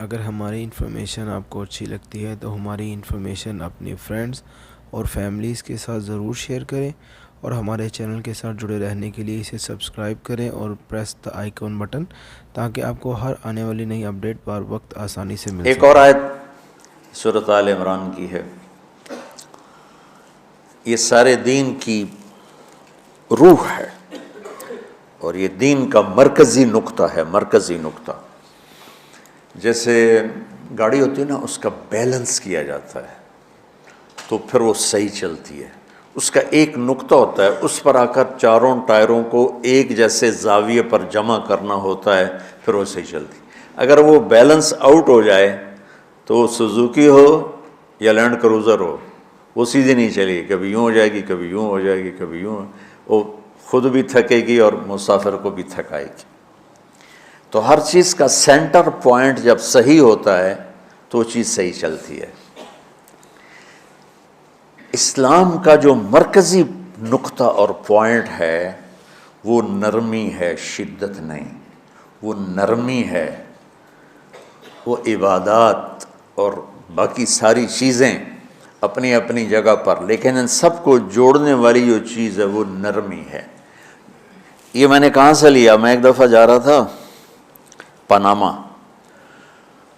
اگر ہماری انفارمیشن آپ کو اچھی لگتی ہے تو ہماری انفارمیشن اپنی فرینڈز اور فیملیز کے ساتھ ضرور شیئر کریں، اور ہمارے چینل کے ساتھ جڑے رہنے کے لیے اسے سبسکرائب کریں اور پریس دا آئیکن بٹن، تاکہ آپ کو ہر آنے والی نئی اپڈیٹ بر وقت آسانی سے مل سکے۔ ایک اور آیت سورۃ آل عمران کی ہے، یہ سارے دین کی روح ہے اور یہ دین کا مرکزی نقطہ ہے، مرکزی نقطہ۔ جیسے گاڑی ہوتی ہے نا، اس کا بیلنس کیا جاتا ہے تو پھر وہ صحیح چلتی ہے۔ اس کا ایک نقطہ ہوتا ہے، اس پر آ کر چاروں ٹائروں کو ایک جیسے زاویے پر جمع کرنا ہوتا ہے، پھر وہ صحیح چلتی ہے۔ اگر وہ بیلنس آؤٹ ہو جائے تو وہ سوزوکی ہو یا لینڈ کروزر ہو، وہ سیدھی نہیں چلے گی، کبھی یوں ہو جائے گی، کبھی یوں ہو جائے گی، کبھی یوں، وہ خود بھی تھکے گی اور مسافر کو بھی تھکائے گی۔ تو ہر چیز کا سینٹر پوائنٹ جب صحیح ہوتا ہے تو وہ چیز صحیح چلتی ہے۔ اسلام کا جو مرکزی نقطہ اور پوائنٹ ہے وہ نرمی ہے، شدت نہیں، وہ نرمی ہے، وہ عبادات اور باقی ساری چیزیں اپنی اپنی جگہ پر، لیکن ان سب کو جوڑنے والی جو چیز ہے وہ نرمی ہے۔ یہ میں نے کہاں سے لیا؟ میں ایک دفعہ جا رہا تھا پاناما،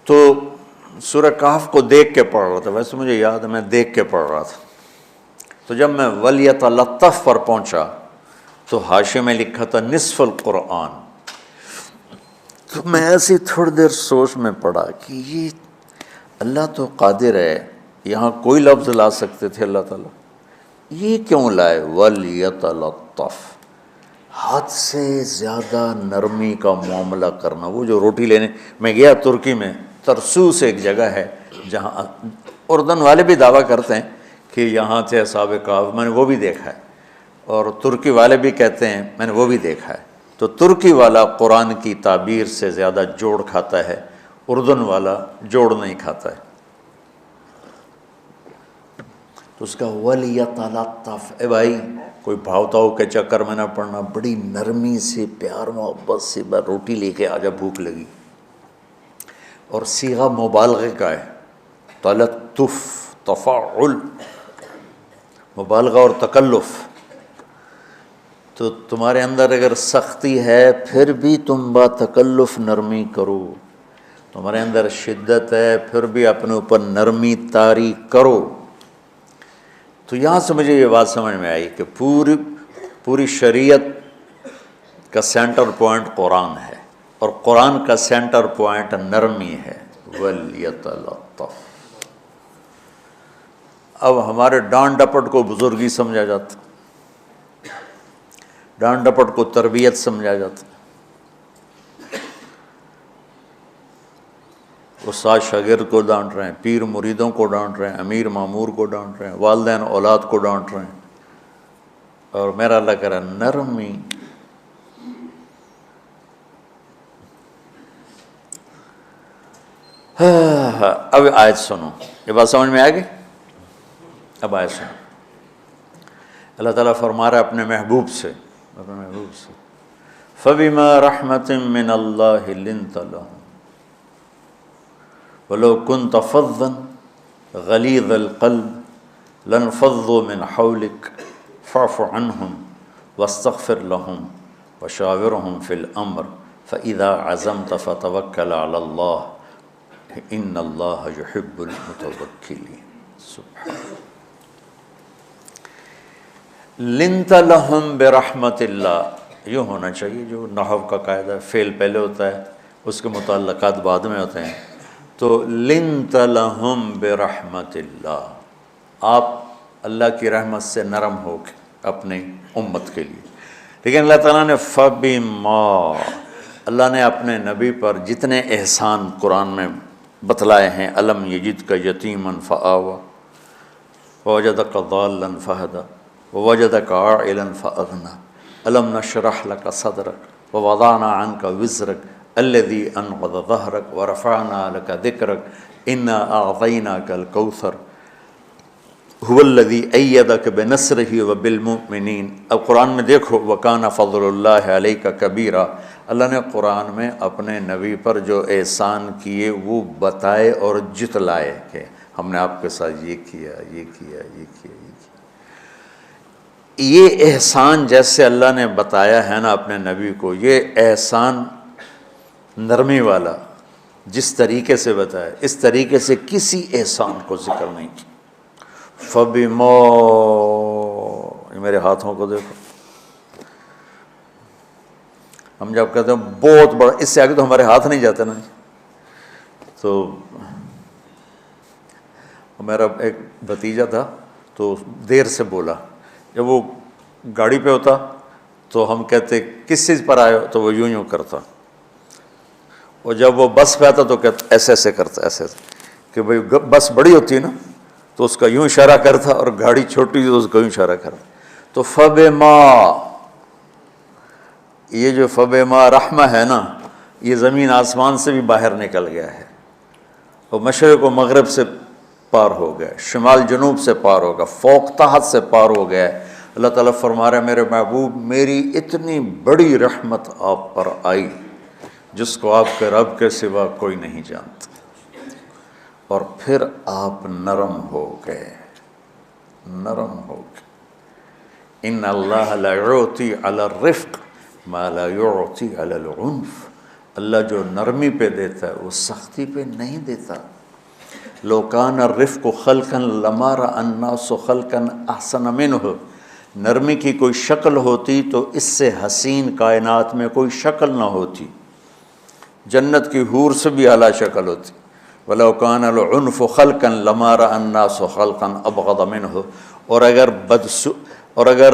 تو سورہ کہف کو دیکھ کے پڑھ رہا تھا، ویسے مجھے یاد ہے میں دیکھ کے پڑھ رہا تھا۔ تو جب میں وَلْيَتَلَطَّفْ پر پہنچا تو حاشیے میں لکھا تھا نصف القرآن۔ تو میں ایسی تھوڑی دیر سوچ میں پڑا کہ یہ اللہ تو قادر ہے، یہاں کوئی لفظ لا سکتے تھے اللہ تعالیٰ، یہ کیوں لائے؟ وَلْيَتَلَطَّفْ، حد سے زیادہ نرمی کا معاملہ کرنا۔ وہ جو روٹی لینے میں گیا ترکی میں، ترسوس ایک جگہ ہے جہاں اردن والے بھی دعویٰ کرتے ہیں کہ یہاں تھے اصحاب کہف، میں نے وہ بھی دیکھا ہے، اور ترکی والے بھی کہتے ہیں میں نے وہ بھی دیکھا ہے۔ تو ترکی والا قرآن کی تعبیر سے زیادہ جوڑ کھاتا ہے، اردن والا جوڑ نہیں کھاتا ہے۔ تو اس کا وَلْيَتَلَطَّفْ، اے بھائی کوئی بھاؤ تاؤ کے چکر میں نہ پڑنا، بڑی نرمی سے، پیار محبت سے، بس روٹی لے کے آجا، بھوک لگی۔ اور صیغہ مبالغے کا ہے، تلطف، تفاعل، مبالغہ اور تکلف۔ تو تمہارے اندر اگر سختی ہے پھر بھی تم با تکلف نرمی کرو، تمہارے اندر شدت ہے پھر بھی اپنے اوپر نرمی طاری کرو۔ تو یہاں سے مجھے یہ بات سمجھ میں آئی کہ پوری شریعت کا سینٹر پوائنٹ قرآن ہے، اور قرآن کا سینٹر پوائنٹ نرمی ہے، وَلْيَتَلَطَّفْ۔ اب ہمارے ڈانٹ ڈپٹ کو بزرگی سمجھا جاتا، ڈانٹ ڈپٹ کو تربیت سمجھا جاتا، استاد شاگرد کو ڈانٹ رہے ہیں، پیر مریدوں کو ڈانٹ رہے ہیں، امیر مامور کو ڈانٹ رہے ہیں، والدین اولاد کو ڈانٹ رہے ہیں، اور میرا اللہ کہہ رہا ہے نرمی۔ اب آیت سنو، یہ بات سمجھ میں آ گئی؟ اب آیت سنو، اللہ تعالیٰ فرما رہا ہے اپنے محبوب سے، فَبِمَا رَحْمَةٍ مِّنَ اللَّهِ لِنْتَ لَهُمْ وَلَوْ كُنْتَ فَظًّا غَلِيظَ الْقَلْبِ لَانفَضُّوا مِنْ حَوْلِكَ فَاعْفُ عَنْهُمْ وَاسْتَغْفِرْ لَهُمْ وَشَاوِرْهُمْ فِي الْأَمْرِ فَإِذَا عَزَمْتَ فَتَوَكَّلْ عَلَى اللَّهِ إِنَّ اللَّهَ يُحِبُّ الْمُتَوَكِّلِينَ۔ سبحان لِنْتَ لَهُمْ بِرَحْمَةِ اللَّهِ، یوں ہونا چاہیے، جو نحو کا قاعدہ ہے، فعل پہلے ہوتا ہے، اس کے متعلقات بعد میں ہوتے ہیں۔ تو لِنْتَ لَهُمْ بِرَحْمَةِ اللَّهِ، آپ اللہ کی رحمت سے نرم ہو کے اپنی امت کے لیے۔ لیکن اللہ تعالیٰ نے فَبِمَا، اللہ نے اپنے نبی پر جتنے احسان قرآن میں بتلائے ہیں، أَلَمْ يَجِدْكَ يَتِيمًا فَآوَىٰ وَوَجَدَكَ ضَالًّا فَهَدَىٰ وَوَجَدَكَ عَائِلًا فَأَغْنَىٰ أَلَمْ نَشْرَحْ لَكَ صَدْرَكَ وَوَضَعْنَا عَنْكَ وِزْرَكَ الَّذِي أَنقَضَ ظَهْرَكَ وَرَفَعْنَا لَكَ ذِكْرَكَ إِنَّا أَعْطَيْنَاكَ الْكَوْثَرَ هُوَ الَّذِي أَيَّدَكَ بِنَصْرِهِ وَبِالْمُؤْمِنِينَ۔ اب قرآن میں دیکھو، وَكَانَ فَضْلُ اللَّهِ عَلَيْكَ كَبِيرًا، اللہ نے قرآن میں اپنے نبی پر جو احسان کیے وہ بتائے اور جتلائے کہ ہم نے آپ کے ساتھ یہ کیا، یہ کیا، یہ کیا، یہ کیا۔ یہ احسان جیسے اللہ نے بتایا ہے نا اپنے نبی کو، یہ احسان نرمی والا جس طریقے سے بتایا، اس طریقے سے کسی احسان کو ذکر نہیں کیا۔ فَبِمَا، یہ میرے ہاتھوں کو دیکھو، ہم جب کہتے ہیں بہت بڑا، اس سے آگے تو ہمارے ہاتھ نہیں جاتے نا۔ تو میرا ایک بھتیجا تھا تو دیر سے بولا، جب وہ گاڑی پہ ہوتا تو ہم کہتے کس چیز پر آئے ہو، تو وہ یوں یوں کرتا، اور جب وہ بس پہ آتا تو کہتا ایسے ایسے کرتا، ایسے ایسے، کہ بھئی بس بڑی ہوتی ہے نا تو اس کا یوں اشارہ کرتا، اور گاڑی چھوٹی تو اس کا یوں اشارہ کرتا۔ تو فَبِمَا، یہ جو فَبِمَا رحمہ ہے نا، یہ زمین آسمان سے بھی باہر نکل گیا ہے، اور مشرق و مغرب سے پار ہو گیا، شمال جنوب سے پار ہو گیا، فوق تحت سے پار ہو گیا ہے۔ اللہ تعالیٰ فرما رہا ہے میرے محبوب میری اتنی بڑی رحمت آپ پر آئی جس کو آپ کے رب کے سوا کوئی نہیں جانتا، اور پھر آپ نرم ہو گئے، نرم ہو گئے۔ ان اللہ لا یعطی علی الرفق ما لا یعطی علی العنف، اللہ جو نرمی پہ دیتا ہے وہ سختی پہ نہیں دیتا۔ لو کان الرفق خلقا لما رأى الناس خلقا احسن منہ، نرمی کی کوئی شکل ہوتی تو اس سے حسین کائنات میں کوئی شکل نہ ہوتی، جنت کی حور سے بھی اعلیٰ شکل ہوتی۔ وَلَوْ كَانَ الْعُنْفُ خَلْقًا لَمَا رَأَى النَّاسُ خَلْقًا أَبْغَضَ مِنْهُ، اور اگر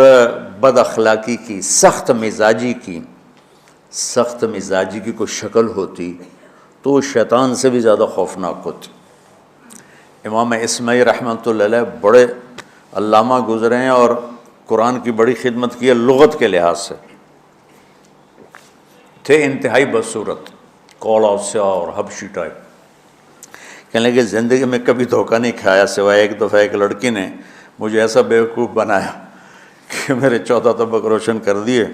بد اخلاقی کی، سخت مزاجی کی کوئی شکل ہوتی تو وہ شیطان سے بھی زیادہ خوفناک ہوتی۔ امام اسماعیل رحمۃ اللہ علیہ بڑے علامہ گزرے ہیں اور قرآن کی بڑی خدمت کی ہے لغت کے لحاظ سے، تھے انتہائی بدصورت، کوڑا سیاہ اور حبشی ٹائپ۔ کہنے لگے زندگی میں کبھی دھوکہ نہیں کھایا سوائے ایک دفعہ ایک لڑکی نے مجھے ایسا بیوقوف بنایا کہ میرے 14 طبق روشن کر دیے،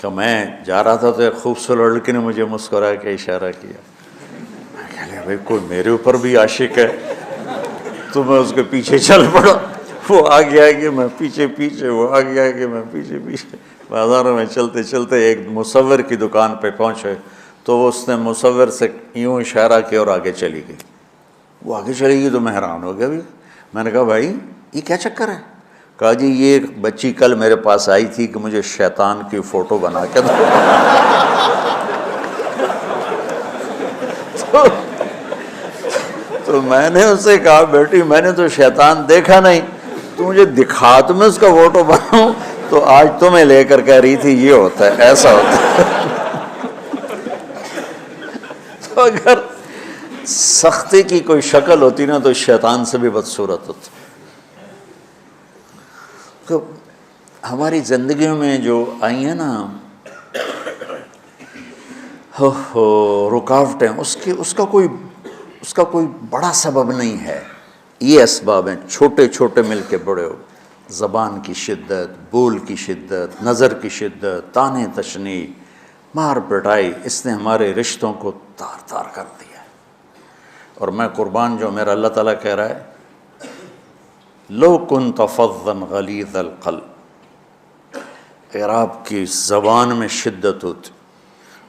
کہ میں جا رہا تھا تو ایک خوبصورت لڑکی نے مجھے مسکرا کے اشارہ کیا، میں کہہ لیا بھائی کوئی میرے اوپر بھی عاشق ہے، تو میں اس کے پیچھے چل پڑا، وہ آگے آگے میں پیچھے پیچھے، وہ آگے آگے میں پیچھے پیچھے، بازاروں میں چلتے چلتے ایک مصور کی دکان پہ پہنچے تو اس نے مصور سے یوں اشارہ کیا اور آگے چلی گئی۔ وہ آگے چلی گئی تو میں حیران ہو گیا، بھی میں نے کہا بھائی یہ کیا چکر ہے؟ کہا جی یہ ایک بچی کل میرے پاس آئی تھی کہ مجھے شیطان کی فوٹو بنا کے دو۔ تو میں نے اس سے کہا بیٹی میں نے تو شیطان دیکھا نہیں، تو مجھے دکھا تو میں اس کا فوٹو بناؤں، تو آج تمہیں لے کر کہہ رہی تھی یہ ہوتا ہے، ایسا ہوتا ہے۔ تو اگر سختی کی کوئی شکل ہوتی نا تو شیطان سے بھی بدصورت ہوتی۔ تو ہماری زندگیوں میں جو آئی ہیں نا رکاوٹیں، اس کا کوئی بڑا سبب نہیں ہے، یہ اسباب ہیں چھوٹے چھوٹے مل کے بڑے ہو، زبان کی شدت، بول کی شدت، نظر کی شدت، تانے تشنی، مار پٹائی، اس نے ہمارے رشتوں کو تار تار کر دیا۔ اور میں قربان جو میرا اللہ تعالیٰ کہہ رہا ہے لو کنت فظا غلیظ القلب، اگر آپ کی زبان میں شدت ہوتی،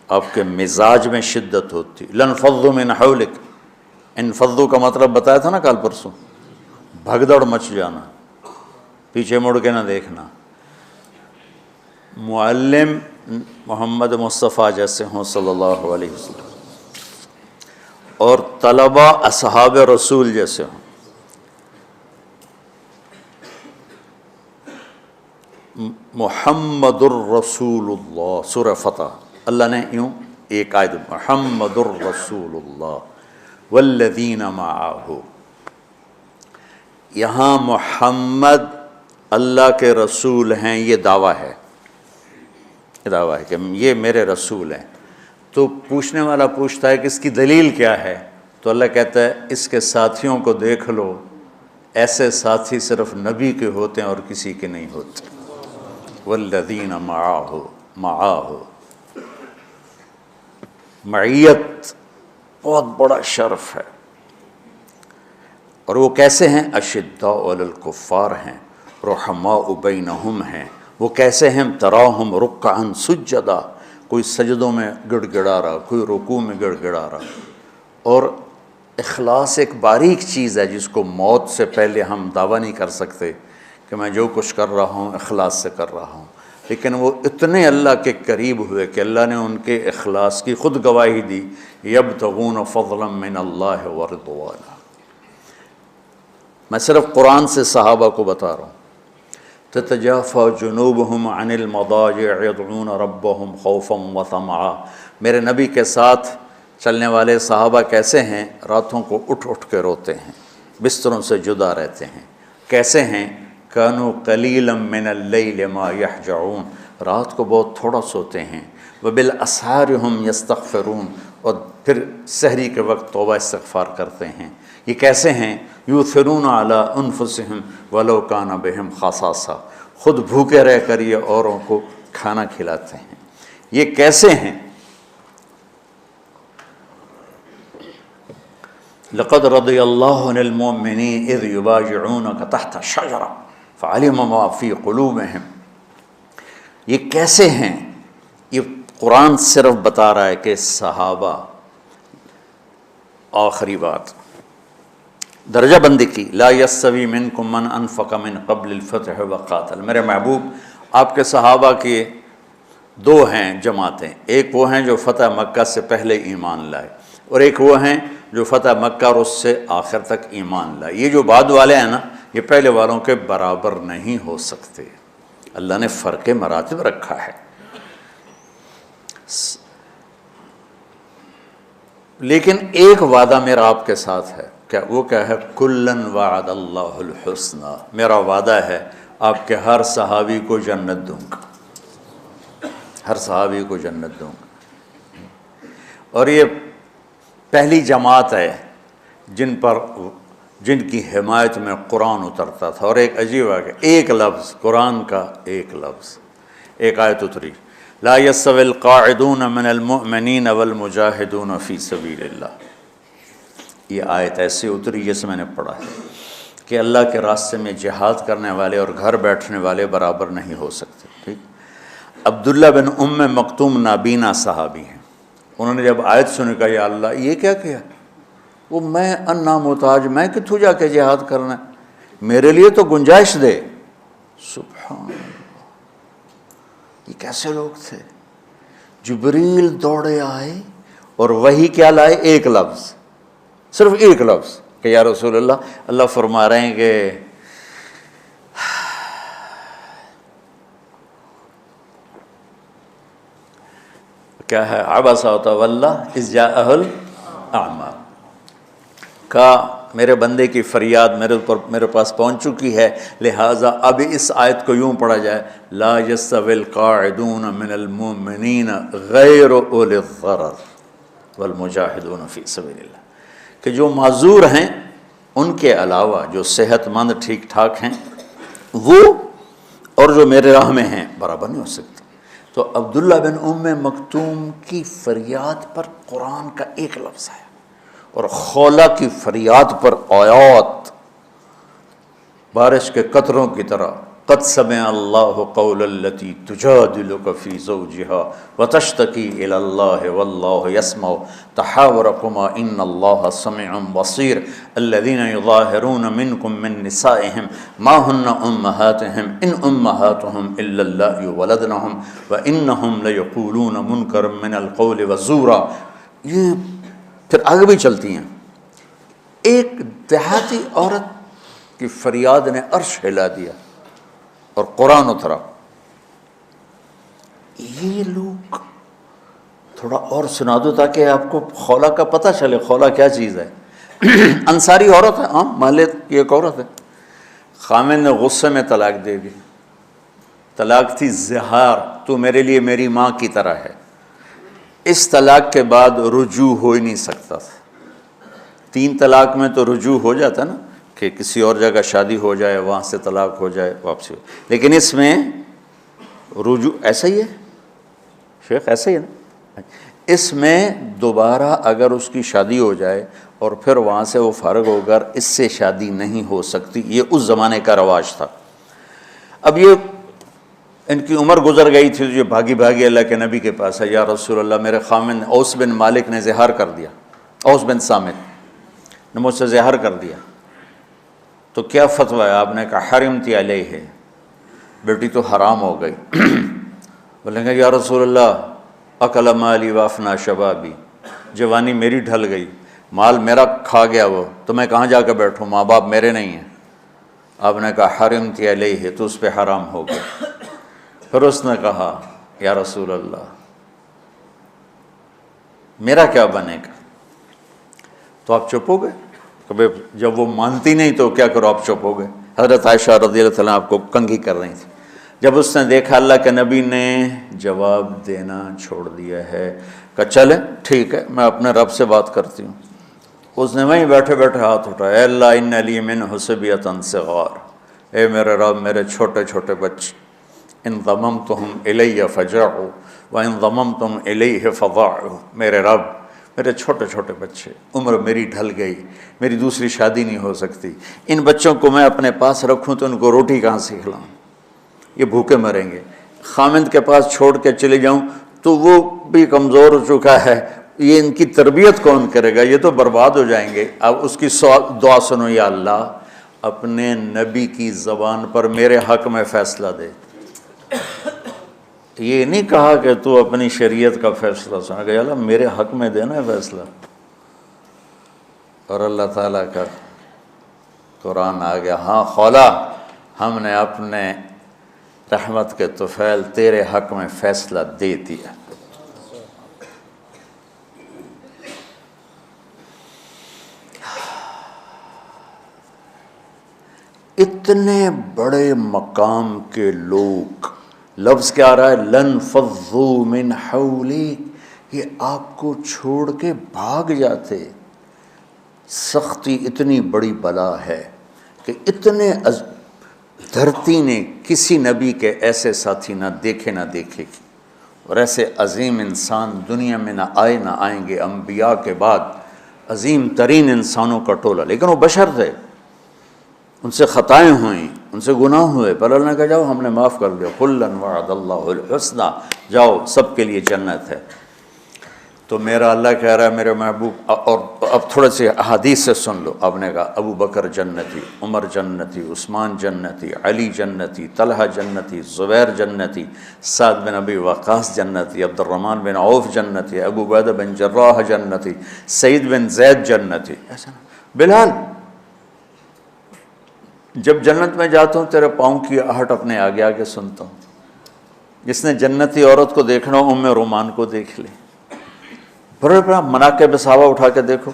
آپ کے مزاج میں شدت ہوتی، لانفضوا من حولک، انفضوا کا مطلب بتایا تھا نا کل پرسوں، بھگدڑ مچ جانا، پیچھے مڑ کے نہ دیکھنا۔ معلم محمد مصطفیٰ جیسے ہوں صلی اللہ علیہ وسلم، اور طلبہ اصحاب رسول جیسے ہوں، محمد الرسول اللہ، سورہ فتح اللہ نے یوں ایک آیت محمد الرسول اللہ والذین معہ، یہاں محمد اللہ کے رسول ہیں، یہ دعویٰ ہے، یہ دعویٰ ہے کہ یہ میرے رسول ہیں۔ تو پوچھنے والا پوچھتا ہے کہ اس کی دلیل کیا ہے؟ تو اللہ کہتا ہے اس کے ساتھیوں کو دیکھ لو، ایسے ساتھی صرف نبی کے ہوتے ہیں اور کسی کے نہیں ہوتے۔ والذین معہ، معیت بہت بڑا شرف ہے۔ اور وہ کیسے ہیں؟ اشداء علی الکفار ہیں، رحماء بینہم ہیں۔ وہ کیسے ہیں؟ تراہم رکعا سجدا، کوئی سجدوں میں گڑ گڑا رہا، کوئی رکوع میں گڑ گڑا رہا۔ اور اخلاص ایک باریک چیز ہے جس کو موت سے پہلے ہم دعویٰ نہیں کر سکتے کہ میں جو کچھ کر رہا ہوں اخلاص سے کر رہا ہوں، لیکن وہ اتنے اللہ کے قریب ہوئے کہ اللہ نے ان کے اخلاص کی خود گواہی دی، یبتغون فضلا من اللہ ورضوانا۔ میں صرف قرآن سے صحابہ کو بتا رہا ہوں۔ تتجافى جنوبهم عن المضاجع يدعون ربهم خوفا وطمعا۔ میرے نبی کے ساتھ چلنے والے صحابہ کیسے ہیں؟ راتوں کو اٹھ اٹھ کے روتے ہیں، بستروں سے جدا رہتے ہیں۔ کیسے ہیں؟ كانوا قليلا من الليل ما يهجعون، رات کو بہت تھوڑا سوتے ہیں۔ وبالاسحار هم يستغفرون، اور پھر سحری کے وقت توبہ استغفار کرتے ہیں۔ یہ کیسے ہیں؟ یؤثرون علی انفسہم ولو کان بہم خصاصہ، خود بھوکے رہ کر یہ اوروں کو کھانا کھلاتے ہیں۔ یہ کیسے ہیں؟ لقد رضی اللہ عن المؤمنین اذ یبایعونک تحت الشجرہ فعلم ما فی قلوبہم۔ یہ کیسے ہیں؟ یہ قرآن صرف بتا رہا ہے کہ صحابہ، آخری بات درجہ بندی کی، لا یستوی منکم من انفق من قبل الفتح وقاتل۔ میرے محبوب، آپ کے صحابہ کے دو ہیں جماعتیں، ایک وہ ہیں جو فتح مکہ سے پہلے ایمان لائے، اور ایک وہ ہیں جو فتح مکہ اور اس سے آخر تک ایمان لائے۔ یہ جو بعد والے ہیں نا، یہ پہلے والوں کے برابر نہیں ہو سکتے۔ اللہ نے فرق مراتب رکھا ہے۔ لیکن ایک وعدہ میرا آپ کے ساتھ ہے، کیا وہ کیا ہے؟ کلن وعد اللہ الحسنی، میرا وعدہ ہے آپ کے ہر صحابی کو جنت دوں گا، ہر صحابی کو جنت دوں گا۔ اور یہ پہلی جماعت ہے جن کی حمایت میں قرآن اترتا تھا۔ اور ایک عجیب ہے کہ ایک لفظ قرآن کا، ایک لفظ، ایک آیت اتری، لا یستوی القاعدون من المؤمنین والمجاہدون فی سبیل اللہ۔ یہ آیت ایسے اتری جیسے میں نے پڑھا ہے کہ اللہ کے راستے میں جہاد کرنے والے اور گھر بیٹھنے والے برابر نہیں ہو سکتے۔ ٹھیک، عبداللہ بن ام مکتوم نابینا صحابی ہیں، انہوں نے جب آیت سنی کہا یا اللہ یہ کیا کیا؟ وہ میں انا محتاج، میں کتوں جا کے جہاد کرنا ہے، میرے لیے تو گنجائش دے۔ سبحان اللہ، یہ کیسے لوگ تھے؟ جبریل دوڑے آئے اور وہی کیا لائے؟ ایک لفظ، صرف ایک لفظ کہ یا رسول اللہ، اللہ فرما رہے ہیں کہ کیا ہے؟ عبس وتولی اذ جاءہ الاعمی، کہا میرے بندے کی فریاد میرے پاس پہنچ چکی ہے، لہٰذا اب اس آیت کو یوں پڑھا جائے، لا یستوی القاعدون من المؤمنین غیر اولی الضرر والمجاہدون فی سبیل اللہ، کہ جو معذور ہیں ان کے علاوہ جو صحت مند ٹھیک ٹھاک ہیں وہ اور جو میرے راہ میں ہیں برابر نہیں ہو سکتے۔ تو عبداللہ بن ام مکتوم کی فریاد پر قرآن کا ایک لفظ ہے، اور خولہ کی فریاد پر آیات بارش کے قطروں کی طرح، قد سمع اللہ قول التی تجادلک فی زوجہا وتشتکی الی اللہ واللہ یسمع تحاورکما ان اللہ سمیع بصیر الذین یظاہرون منکم من نسائہم ما ہن امہاتہم ان امہاتہم الا اللائي ولدنہم وانہم لیقولون منکرا من القول وزورا۔ یہ پھر آگے بھی چلتی ہیں۔ ایک دیہاتی عورت کی فریاد نے عرش ہلا دیا اور قرآن اترا۔ یہ لوگ تھوڑا اور سنا دو تاکہ آپ کو خولہ کا پتہ چلے، خولہ کیا چیز ہے۔ انصاری عورت ہے، محلے کی ایک عورت ہے، خامن نے غصے میں طلاق دے دی، طلاق تھی زہار، تو میرے لیے میری ماں کی طرح ہے۔ اس طلاق کے بعد رجوع ہو ہی نہیں سکتا تھا۔ 3 طلاق میں تو رجوع ہو جاتا نا، کہ کسی اور جگہ شادی ہو جائے، وہاں سے طلاق ہو جائے، واپسی ہو، لیکن اس میں رجوع ایسا ہی ہے شیخ، ایسا ہی ہے نا، اس میں دوبارہ اگر اس کی شادی ہو جائے اور پھر وہاں سے وہ فارغ ہو کر اس سے شادی نہیں ہو سکتی، یہ اس زمانے کا رواج تھا۔ اب یہ ان کی عمر گزر گئی تھی، جو بھاگی بھاگی اللہ کے نبی کے پاس ہے، یا رسول اللہ میرے خامن اوس بن مالک نے زہار کر دیا، اوس بن صامت نے مجھ سے زہار کر دیا، تو کیا فتویٰ ہے؟ آپ نے کہا حرمتی علیہ ہے، بیٹی تو حرام ہو گئی۔ بولیں گے یا رسول اللہ اکل مالی وافنا شبابی، جوانی میری ڈھل گئی، مال میرا کھا گیا وہ، تو میں کہاں جا کے بیٹھوں، ماں باپ میرے نہیں ہیں۔ آپ نے کہا حرمتی علیہ ہے، تو اس پہ حرام ہو گیا۔ پھر اس نے کہا یا رسول اللہ میرا کیا بنے گا؟ تو آپ چپ ہو گئے کہ جب وہ مانتی نہیں تو کیا کرو، آپ چپ ہو گئے۔ حضرت عائشہ رضی اللہ تعالیٰ آپ کو کنگھی کر رہی تھی۔ جب اس نے دیکھا اللہ کے نبی نے جواب دینا چھوڑ دیا ہے کہ چلے ٹھیک ہے میں اپنے رب سے بات کرتی ہوں، اس نے وہیں بیٹھے بیٹھے ہاتھ اٹھایا، اے اللہ ان لی من حسبیۃ صغار، اے میرے رب میرے چھوٹے چھوٹے بچے، ان ضممتہم الی فجعوا وان ضممتم الیہ فضاعوا، میرے رب میرے چھوٹے چھوٹے بچے، عمر میری ڈھل گئی، میری دوسری شادی نہیں ہو سکتی، ان بچوں کو میں اپنے پاس رکھوں تو ان کو روٹی کہاں سے کھلاؤں، یہ بھوکے مریں گے، خامند کے پاس چھوڑ کے چلے جاؤں تو وہ بھی کمزور ہو چکا ہے، یہ ان کی تربیت کون کرے گا، یہ تو برباد ہو جائیں گے۔ اب اس کی دعا سنو، یا اللہ اپنے نبی کی زبان پر میرے حق میں فیصلہ دے۔ یہ نہیں کہا کہ تو اپنی شریعت کا فیصلہ سنا، کہ اللہ میرے حق میں دینا ہے فیصلہ۔ اور اللہ تعالیٰ کا قرآن آ گیا، ہاں خولا ہم نے اپنے رحمت کے طفیل تیرے حق میں فیصلہ دے دیا۔ اتنے بڑے مقام کے لوگ، لفظ کیا آ رہا ہے، لن فضوا من حولی، یہ آپ کو چھوڑ کے بھاگ جاتے۔ سختی اتنی بڑی بلا ہے کہ اتنے دھرتی نے کسی نبی کے ایسے ساتھی نہ دیکھے گی، اور ایسے عظیم انسان دنیا میں نہ آئیں گے، انبیاء کے بعد عظیم ترین انسانوں کا ٹولہ، لیکن وہ بشر تھے، ان سے خطائیں ہوئیں، ان سے گناہ ہوئے، پر اللہ نے کہا جاؤ ہم نے معاف کر دیا، کلا وعد اللہ الحسنی، جاؤ سب کے لیے جنت ہے۔ تو میرا اللہ کہہ رہا ہے میرے محبوب، اور اب تھوڑے سے احادیث سے سن لو۔ آپ نے کہا ابو بکر جنتی، عمر جنتی، عثمان جنتی، علی جنتی، طلحہ جنتی، زبیر جنتی، سعد بن ابی وقاص جنتی، عبد الرحمن بن عوف جنتی، ابو عبیدہ بن جراح جنتی، سعید بن زید جنتی، ایسا بلال جب جنت میں جاتا ہوں تیرے پاؤں کی آہٹ اپنے آگے آگے سنتا ہوں۔ جس نے جنتی عورت کو دیکھنا ہو ام رومان کو دیکھ لے، بڑے بڑا مناقب صحابہ اٹھا کے دیکھو۔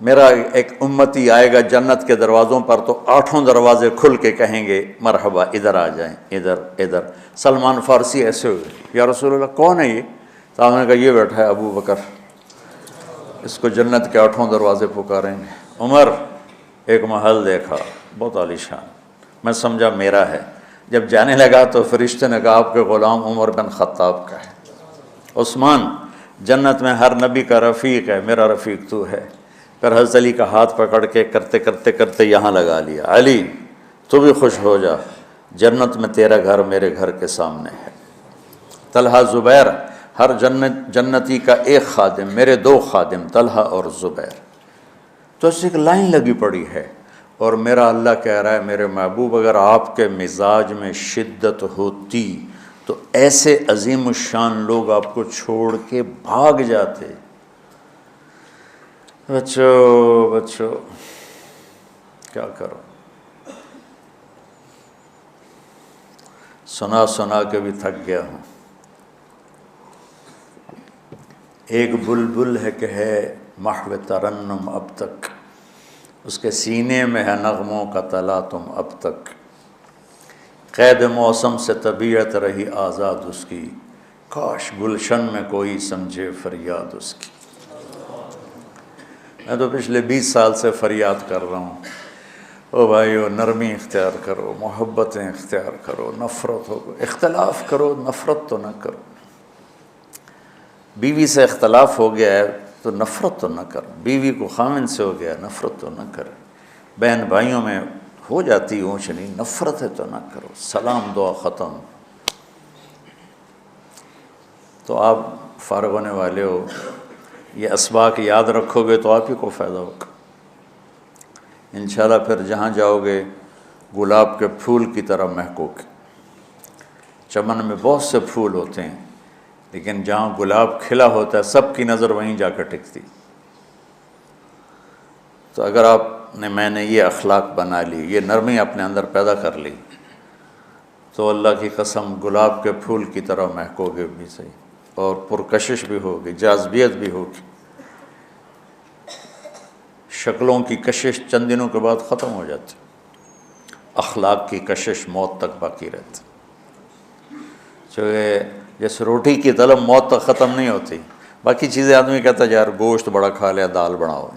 میرا ایک امتی آئے گا جنت کے دروازوں پر تو 8 دروازے کھل کے کہیں گے مرحبا ادھر آ جائیں، ادھر۔ سلمان فارسی ایسے ہوئے، یا رسول اللہ کون ہے یہ؟ تو آپ نے کہا یہ بیٹھا ہے ابو بکر، اس کو جنت کے 8 دروازے پکاریں گے۔ عمر ایک محل دیکھا بہت عالیشان، میں سمجھا میرا ہے، جب جانے لگا تو فرشتے نے کہا آپ کے غلام عمر بن خطاب کا ہے۔ عثمان جنت میں ہر نبی کا رفیق ہے، میرا رفیق تو ہے۔ پھر حضرت علی کا ہاتھ پکڑ کے کرتے یہاں لگا لیا، علی تو بھی خوش ہو جا، جنت میں تیرا گھر میرے گھر کے سامنے ہے۔ طلحہ زبیر، ہر جنتی کا ایک خادم، میرے 2 خادم طلحہ اور زبیر۔ تو اس ایک لائن لگی پڑی ہے، اور میرا اللہ کہہ رہا ہے میرے محبوب اگر آپ کے مزاج میں شدت ہوتی تو ایسے عظیم الشان لوگ آپ کو چھوڑ کے بھاگ جاتے۔ بچو کیا کرو، سنا کے بھی تھک گیا ہوں۔ ایک بلبل ہے کہ ہے محو ترنم اب تک، اس کے سینے میں ہے نغموں کا تلاطم اب تک، قید موسم سے طبیعت رہی آزاد اس کی، کاش گلشن میں کوئی سمجھے فریاد اس کی۔ میں تو پچھلے 20 سال سے فریاد کر رہا ہوں، او بھائیو نرمی اختیار کرو، محبتیں اختیار کرو، نفرت ہو، اختلاف کرو، نفرت تو نہ کرو۔ بیوی سے اختلاف ہو گیا ہے تو نفرت تو نہ کر، بیوی کو خامن سے ہو گیا نفرت تو نہ کر، بہن بھائیوں میں ہو جاتی اونچ نہیں، نفرت ہے تو نہ کرو، سلام دعا ختم۔ تو آپ فارغ ہونے والے ہو، یہ اسباق یاد رکھو گے تو آپ ہی کو فائدہ ہوگا انشاءاللہ۔ پھر جہاں جاؤ گے گلاب کے پھول کی طرح مہکو گے۔ چمن میں بہت سے پھول ہوتے ہیں لیکن جہاں گلاب کھلا ہوتا ہے سب کی نظر وہیں جا کر ٹکتی۔ تو اگر میں نے یہ اخلاق بنا لی، یہ نرمی اپنے اندر پیدا کر لی، تو اللہ کی قسم گلاب کے پھول کی طرح مہکو گے بھی صحیح، اور پرکشش بھی ہوگی، جاذبیت بھی ہوگی۔ شکلوں کی کشش چند دنوں کے بعد ختم ہو جاتی، اخلاق کی کشش موت تک باقی رہتی۔ جیسے روٹی کی طلب موت تک ختم نہیں ہوتی، باقی چیزیں آدمی کہتا ہے یار گوشت بڑا کھا لیا، دال بناؤ،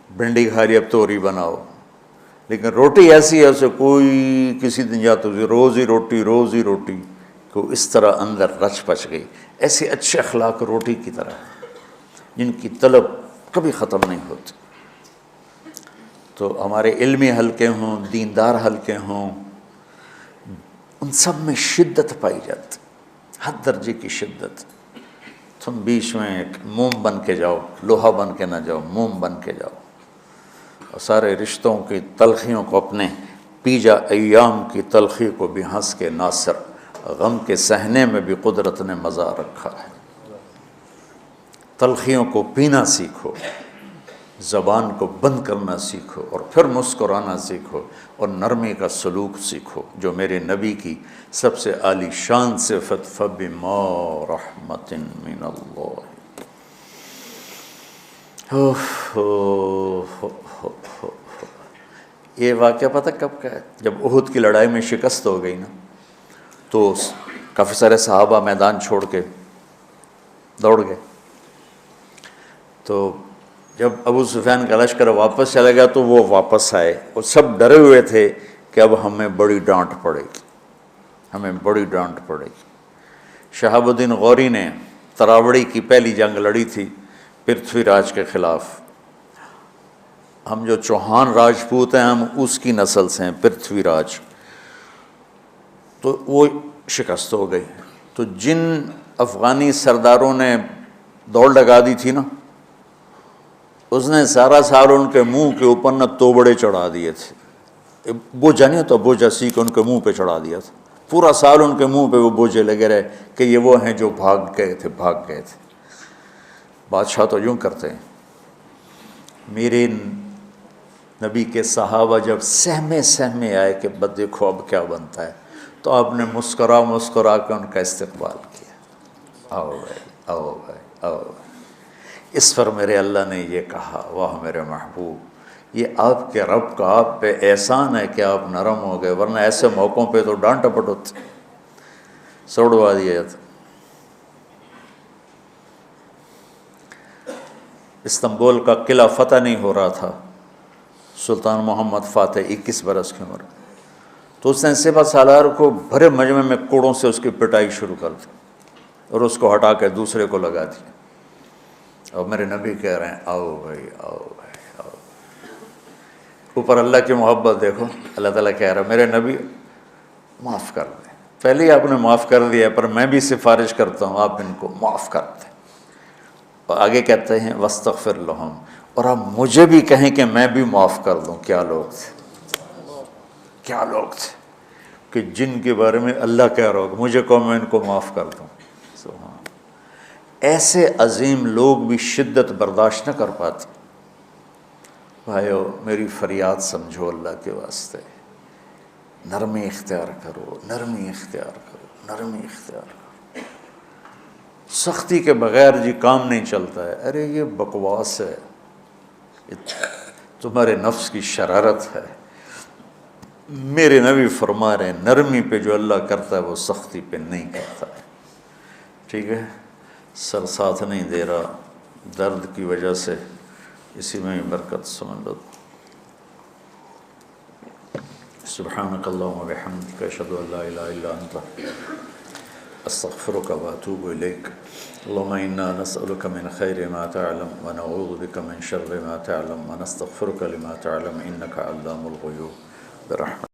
بھنڈی کھا لی اب توری بناؤ، لیکن روٹی ایسی ہے اسے کوئی کسی دن جاتا روز ہی روٹی، روز ہی روٹی، کو اس طرح اندر رچ پچ گئی۔ ایسے اچھے اخلاق روٹی کی طرح جن کی طلب کبھی ختم نہیں ہوتی۔ تو ہمارے علمی حلقے ہوں، دیندار حلقے ہوں، ان سب میں شدت پائی جاتی، ہر درجے کی شدت۔ تم بیچ میں ایک موم بن کے جاؤ، لوہا بن کے نہ جاؤ، موم بن کے جاؤ، اور سارے رشتوں کی تلخیوں کو اپنے پی جا، ایام کی تلخی کو بھی ہنس کے ناصر، غم کے سہنے میں بھی قدرت نے مزہ رکھا ہے۔ تلخیوں کو پینا سیکھو، زبان کو بند کرنا سیکھو، اور پھر مسکرانا سیکھو، اور نرمی کا سلوک سیکھو جو میرے نبی کی سب سے عالی شان صفت فَبِمَا رَحْمَةٍ مِّنَ اللَّهِ۔ یہ واقعہ پتہ کب کا ہے؟ جب احد کی لڑائی میں شکست ہو گئی نا، تو کافی سارے صحابہ میدان چھوڑ کے دوڑ گئے۔ تو جب ابو سفیان کا لشکر واپس چلا گیا تو وہ واپس آئے، اور سب ڈرے ہوئے تھے کہ اب ہمیں بڑی ڈانٹ پڑے گی، ہمیں بڑی ڈانٹ پڑے گی۔ شہاب الدین غوری نے تراوڑی کی پہلی جنگ لڑی تھی پرتھوی راج کے خلاف۔ ہم جو چوہان راجپوت ہیں ہم اس کی نسل سے ہیں، پرتھوی راج۔ تو وہ شکست ہو گئی۔ تو جن افغانی سرداروں نے دوڑ لگا دی تھی نا، اس نے سارا سال ان کے منہ کے اوپر نہ توبڑے چڑھا دیے تھے، بوجھا نہیں ہوتا، بوجھا سی کے ان کے منہ پہ چڑھا دیا تھا، پورا سال ان کے منہ پہ وہ بوجھے لگے رہے کہ یہ وہ ہیں جو بھاگ گئے تھے۔ بادشاہ تو یوں کرتے ہیں۔ میرے نبی کے صحابہ جب سہمے آئے کہ بس دیکھو اب کیا بنتا ہے، تو آپ نے مسکرا کے ان کا استقبال کیا، آؤ بھائی، آؤ بھائی، آؤ بھائی۔ اس پر میرے اللہ نے یہ کہا، واہ میرے محبوب، یہ آپ کے رب کا آپ پہ احسان ہے کہ آپ نرم ہو گئے، ورنہ ایسے موقعوں پہ تو ڈانٹ ٹپٹ ہوتی، سوڑوا دیا جاتا۔ استنبول کا قلعہ فتح نہیں ہو رہا تھا، سلطان محمد فاتح 21 برس کی عمر، تو اس نے سپہ سالار کو بھرے مجمع میں کوڑوں سے اس کی پٹائی شروع کر دی، اور اس کو ہٹا کے دوسرے کو لگا دیا۔ اور میرے نبی کہہ رہے ہیں آؤ بھائی، آؤ بھائی، آؤ۔ اوپر اللہ کی محبت دیکھو، اللہ تعالیٰ کہہ رہا ہے میرے نبی معاف کر دیں، پہلے ہی آپ نے معاف کر دیا، پر میں بھی سفارش کرتا ہوں آپ ان کو معاف کر دیں۔ اور آگے کہتے ہیں وَاسْتَغْفِرْ لَهُمْ، اور آپ مجھے بھی کہیں کہ میں بھی معاف کر دوں۔ کیا لوگ تھے، کیا لوگ تھے کہ جن کے بارے میں اللہ کہہ رہا ہوگا مجھے کہو میں ان کو معاف کر دوں۔ سبحان، ایسے عظیم لوگ بھی شدت برداشت نہ کر پاتے۔ بھائیو میری فریاد سمجھو اللہ کے واسطے، نرمی اختیار کرو، نرمی اختیار کرو، نرمی اختیار کرو۔ سختی کے بغیر جی کام نہیں چلتا ہے، ارے یہ بکواس ہے، تمہارے نفس کی شرارت ہے۔ میرے نبی فرما رہے ہیں نرمی پہ جو اللہ کرتا ہے وہ سختی پہ نہیں کرتا ہے۔ ٹھیک ہے، سر ساتھ نہیں دے رہا درد کی وجہ سے، اسی میں برکت سمجھ لو. سبحانک اللہم و بحمدک اشہد ان لا الہ الا انت استغفرک و اتوب الیک. اللہم انا نسألک من خیر ما تعلم ونعوذ بک من شر ما تعلم ونستغفرک لما تعلم انک علام الغیوب برحمتک.